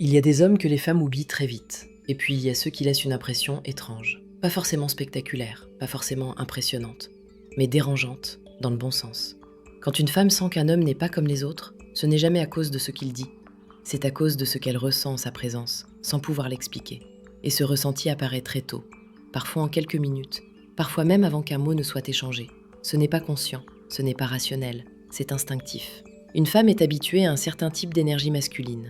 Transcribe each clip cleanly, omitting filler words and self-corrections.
Il y a des hommes que les femmes oublient très vite, et puis il y a ceux qui laissent une impression étrange. Pas forcément spectaculaire, pas forcément impressionnante, mais dérangeante, dans le bon sens. Quand une femme sent qu'un homme n'est pas comme les autres, ce n'est jamais à cause de ce qu'il dit, c'est à cause de ce qu'elle ressent en sa présence, sans pouvoir l'expliquer. Et ce ressenti apparaît très tôt, parfois en quelques minutes, parfois même avant qu'un mot ne soit échangé. Ce n'est pas conscient, ce n'est pas rationnel, c'est instinctif. Une femme est habituée à un certain type d'énergie masculine.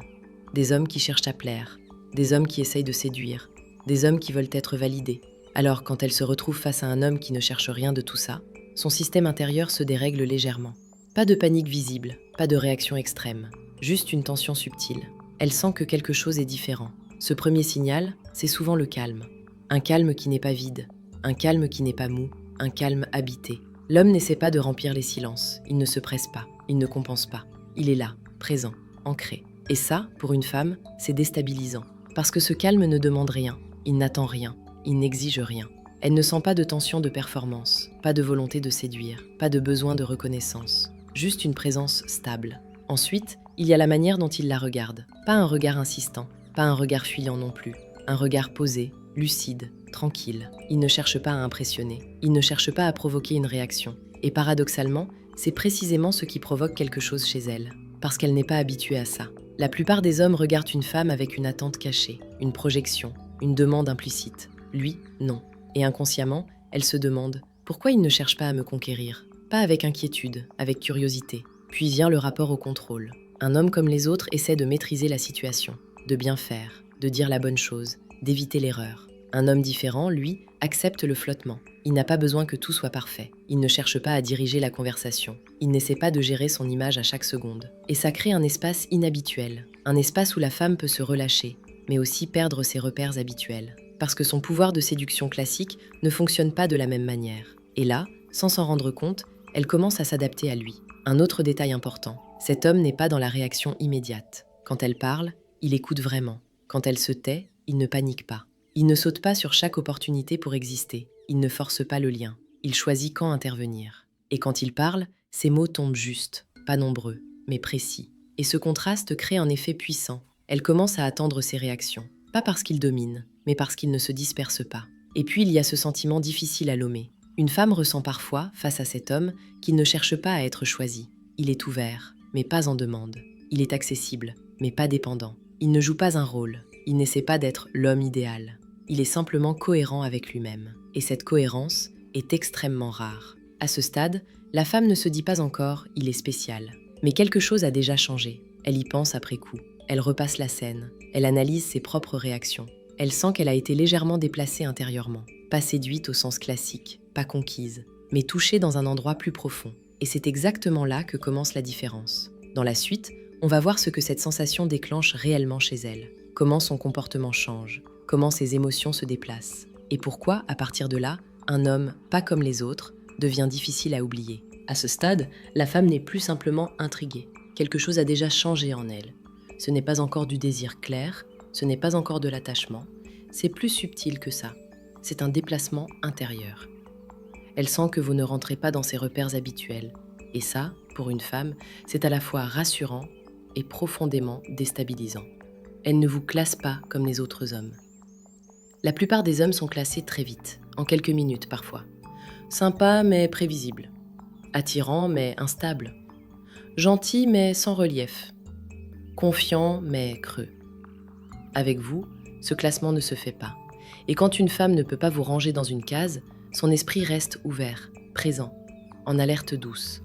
Des hommes qui cherchent à plaire, des hommes qui essayent de séduire, des hommes qui veulent être validés. Alors quand elle se retrouve face à un homme qui ne cherche rien de tout ça, son système intérieur se dérègle légèrement. Pas de panique visible, pas de réaction extrême, juste une tension subtile. Elle sent que quelque chose est différent. Ce premier signal, c'est souvent le calme. Un calme qui n'est pas vide, un calme qui n'est pas mou, un calme habité. L'homme n'essaie pas de remplir les silences, il ne se presse pas, il ne compense pas. Il est là, présent, ancré. Et ça, pour une femme, c'est déstabilisant. Parce que ce calme ne demande rien, il n'attend rien, il n'exige rien. Elle ne sent pas de tension de performance, pas de volonté de séduire, pas de besoin de reconnaissance. Juste une présence stable. Ensuite, il y a la manière dont il la regarde. Pas un regard insistant, pas un regard fuyant non plus. Un regard posé, lucide, tranquille. Il ne cherche pas à impressionner, il ne cherche pas à provoquer une réaction. Et paradoxalement, c'est précisément ce qui provoque quelque chose chez elle, parce qu'elle n'est pas habituée à ça. La plupart des hommes regardent une femme avec une attente cachée, une projection, une demande implicite. Lui, non. Et inconsciemment, elle se demande « Pourquoi il ne cherche pas à me conquérir ?» Pas avec inquiétude, avec curiosité. Puis vient le rapport au contrôle. Un homme comme les autres essaie de maîtriser la situation, de bien faire, de dire la bonne chose, d'éviter l'erreur. Un homme différent, lui, accepte le flottement. Il n'a pas besoin que tout soit parfait. Il ne cherche pas à diriger la conversation. Il n'essaie pas de gérer son image à chaque seconde. Et ça crée un espace inhabituel. Un espace où la femme peut se relâcher, mais aussi perdre ses repères habituels. Parce que son pouvoir de séduction classique ne fonctionne pas de la même manière. Et là, sans s'en rendre compte, elle commence à s'adapter à lui. Un autre détail important, cet homme n'est pas dans la réaction immédiate. Quand elle parle, il écoute vraiment. Quand elle se tait, il ne panique pas. Il ne saute pas sur chaque opportunité pour exister. Il ne force pas le lien. Il choisit quand intervenir. Et quand il parle, ses mots tombent justes, pas nombreux, mais précis. Et ce contraste crée un effet puissant. Elle commence à attendre ses réactions. Pas parce qu'il domine, mais parce qu'il ne se disperse pas. Et puis il y a ce sentiment difficile à nommer. Une femme ressent parfois, face à cet homme, qu'il ne cherche pas à être choisi. Il est ouvert, mais pas en demande. Il est accessible, mais pas dépendant. Il ne joue pas un rôle. Il n'essaie pas d'être l'homme idéal. Il est simplement cohérent avec lui-même. Et cette cohérence est extrêmement rare. À ce stade, la femme ne se dit pas encore « il est spécial ». Mais quelque chose a déjà changé. Elle y pense après coup. Elle repasse la scène. Elle analyse ses propres réactions. Elle sent qu'elle a été légèrement déplacée intérieurement. Pas séduite au sens classique, pas conquise, mais touchée dans un endroit plus profond. Et c'est exactement là que commence la différence. Dans la suite, on va voir ce que cette sensation déclenche réellement chez elle. Comment son comportement change, comment ses émotions se déplacent. Et pourquoi, à partir de là, un homme pas comme les autres devient difficile à oublier. À ce stade, la femme n'est plus simplement intriguée. Quelque chose a déjà changé en elle. Ce n'est pas encore du désir clair, ce n'est pas encore de l'attachement, c'est plus subtil que ça. C'est un déplacement intérieur. Elle sent que vous ne rentrez pas dans ses repères habituels. Et ça, pour une femme, c'est à la fois rassurant et profondément déstabilisant. Elle ne vous classe pas comme les autres hommes. La plupart des hommes sont classés très vite, en quelques minutes parfois. Sympa mais prévisible. Attirant mais instable. Gentil mais sans relief. Confiant mais creux. Avec vous, ce classement ne se fait pas. Et quand une femme ne peut pas vous ranger dans une case, son esprit reste ouvert, présent, en alerte douce.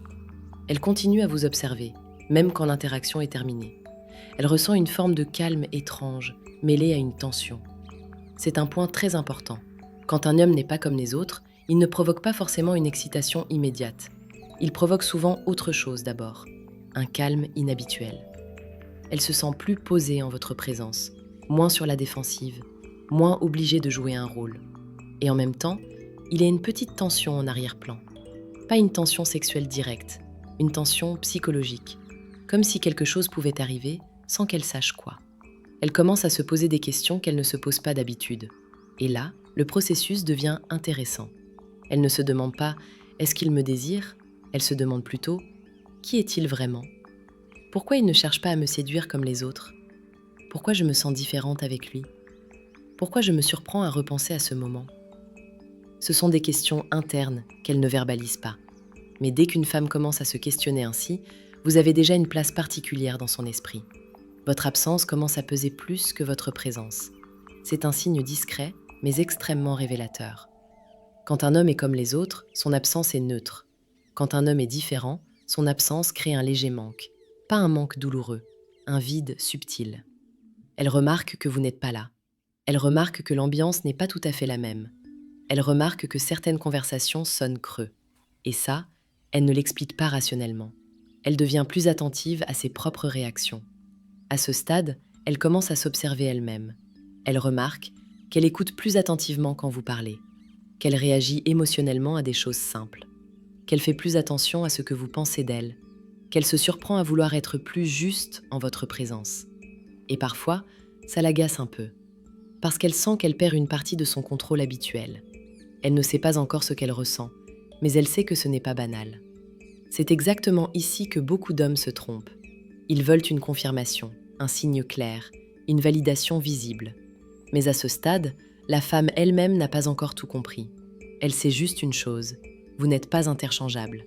Elle continue à vous observer, même quand l'interaction est terminée. Elle ressent une forme de calme étrange, mêlée à une tension. C'est un point très important. Quand un homme n'est pas comme les autres, il ne provoque pas forcément une excitation immédiate. Il provoque souvent autre chose d'abord, un calme inhabituel. Elle se sent plus posée en votre présence, moins sur la défensive, moins obligée de jouer un rôle. Et en même temps, il y a une petite tension en arrière-plan. Pas une tension sexuelle directe, une tension psychologique. Comme si quelque chose pouvait arriver sans qu'elle sache quoi. Elle commence à se poser des questions qu'elle ne se pose pas d'habitude. Et là, le processus devient intéressant. Elle ne se demande pas « est-ce qu'il me désire ?» Elle se demande plutôt « qui est-il vraiment ?» Pourquoi il ne cherche pas à me séduire comme les autres ? Pourquoi je me sens différente avec lui? Pourquoi je me surprends à repenser à ce moment? Ce sont des questions internes qu'elle ne verbalise pas. Mais dès qu'une femme commence à se questionner ainsi, vous avez déjà une place particulière dans son esprit. Votre absence commence à peser plus que votre présence. C'est un signe discret, mais extrêmement révélateur. Quand un homme est comme les autres, son absence est neutre. Quand un homme est différent, son absence crée un léger manque. Pas un manque douloureux, un vide subtil. Elle remarque que vous n'êtes pas là. Elle remarque que l'ambiance n'est pas tout à fait la même. Elle remarque que certaines conversations sonnent creux. Et ça, elle ne l'explique pas rationnellement. Elle devient plus attentive à ses propres réactions. À ce stade, elle commence à s'observer elle-même. Elle remarque qu'elle écoute plus attentivement quand vous parlez, qu'elle réagit émotionnellement à des choses simples, qu'elle fait plus attention à ce que vous pensez d'elle, qu'elle se surprend à vouloir être plus juste en votre présence. Et parfois, ça l'agace un peu, parce qu'elle sent qu'elle perd une partie de son contrôle habituel. Elle ne sait pas encore ce qu'elle ressent, mais elle sait que ce n'est pas banal. C'est exactement ici que beaucoup d'hommes se trompent. Ils veulent une confirmation, un signe clair, une validation visible. Mais à ce stade, la femme elle-même n'a pas encore tout compris. Elle sait juste une chose, vous n'êtes pas interchangeables.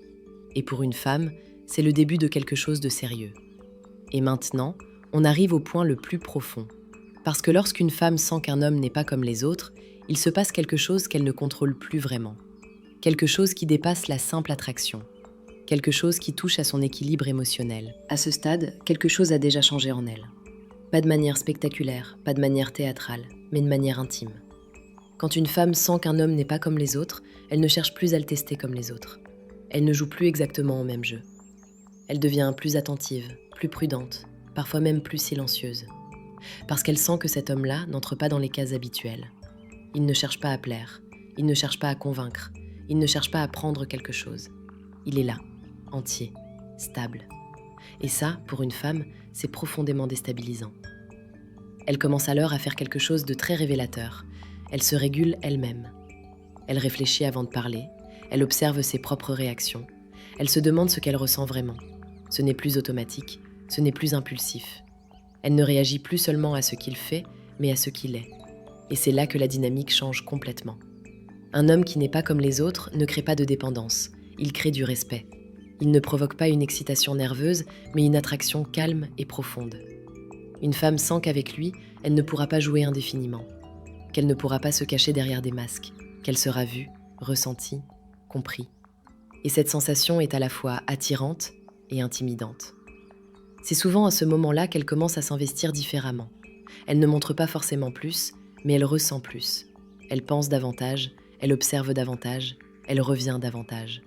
Et pour une femme, c'est le début de quelque chose de sérieux. Et maintenant, on arrive au point le plus profond. Parce que lorsqu'une femme sent qu'un homme n'est pas comme les autres, il se passe quelque chose qu'elle ne contrôle plus vraiment. Quelque chose qui dépasse la simple attraction. Quelque chose qui touche à son équilibre émotionnel. À ce stade, quelque chose a déjà changé en elle. Pas de manière spectaculaire, pas de manière théâtrale, mais de manière intime. Quand une femme sent qu'un homme n'est pas comme les autres, elle ne cherche plus à le tester comme les autres. Elle ne joue plus exactement au même jeu. Elle devient plus attentive, plus prudente, parfois même plus silencieuse. Parce qu'elle sent que cet homme-là n'entre pas dans les cases habituelles. Il ne cherche pas à plaire, il ne cherche pas à convaincre, il ne cherche pas à prendre quelque chose. Il est là, entier, stable. Et ça, pour une femme, c'est profondément déstabilisant. Elle commence alors à faire quelque chose de très révélateur. Elle se régule elle-même. Elle réfléchit avant de parler, elle observe ses propres réactions. Elle se demande ce qu'elle ressent vraiment. Ce n'est plus automatique, ce n'est plus impulsif. Elle ne réagit plus seulement à ce qu'il fait, mais à ce qu'il est. Et c'est là que la dynamique change complètement. Un homme qui n'est pas comme les autres ne crée pas de dépendance, il crée du respect. Il ne provoque pas une excitation nerveuse, mais une attraction calme et profonde. Une femme sent qu'avec lui, elle ne pourra pas jouer indéfiniment, qu'elle ne pourra pas se cacher derrière des masques, qu'elle sera vue, ressentie, compris. Et cette sensation est à la fois attirante et intimidante. C'est souvent à ce moment-là qu'elle commence à s'investir différemment. Elle ne montre pas forcément plus, mais elle ressent plus. Elle pense davantage, elle observe davantage, elle revient davantage.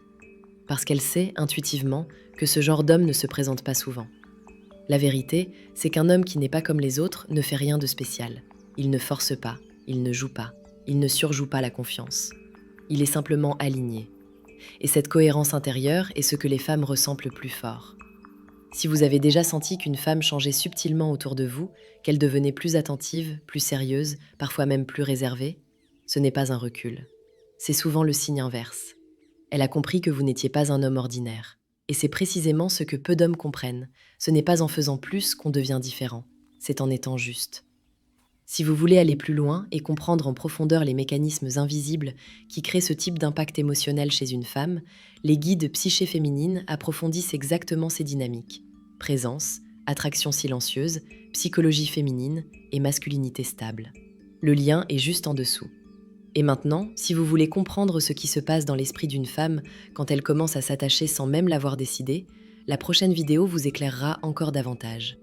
Parce qu'elle sait, intuitivement, que ce genre d'homme ne se présente pas souvent. La vérité, c'est qu'un homme qui n'est pas comme les autres ne fait rien de spécial. Il ne force pas, il ne joue pas, il ne surjoue pas la confiance. Il est simplement aligné. Et cette cohérence intérieure est ce que les femmes ressentent le plus fort. Si vous avez déjà senti qu'une femme changeait subtilement autour de vous, qu'elle devenait plus attentive, plus sérieuse, parfois même plus réservée, ce n'est pas un recul. C'est souvent le signe inverse. Elle a compris que vous n'étiez pas un homme ordinaire. Et c'est précisément ce que peu d'hommes comprennent. Ce n'est pas en faisant plus qu'on devient différent, c'est en étant juste. Si vous voulez aller plus loin et comprendre en profondeur les mécanismes invisibles qui créent ce type d'impact émotionnel chez une femme, les guides psyché féminine approfondissent exactement ces dynamiques. Présence, attraction silencieuse, psychologie féminine et masculinité stable. Le lien est juste en dessous. Et maintenant, si vous voulez comprendre ce qui se passe dans l'esprit d'une femme quand elle commence à s'attacher sans même l'avoir décidé, la prochaine vidéo vous éclairera encore davantage.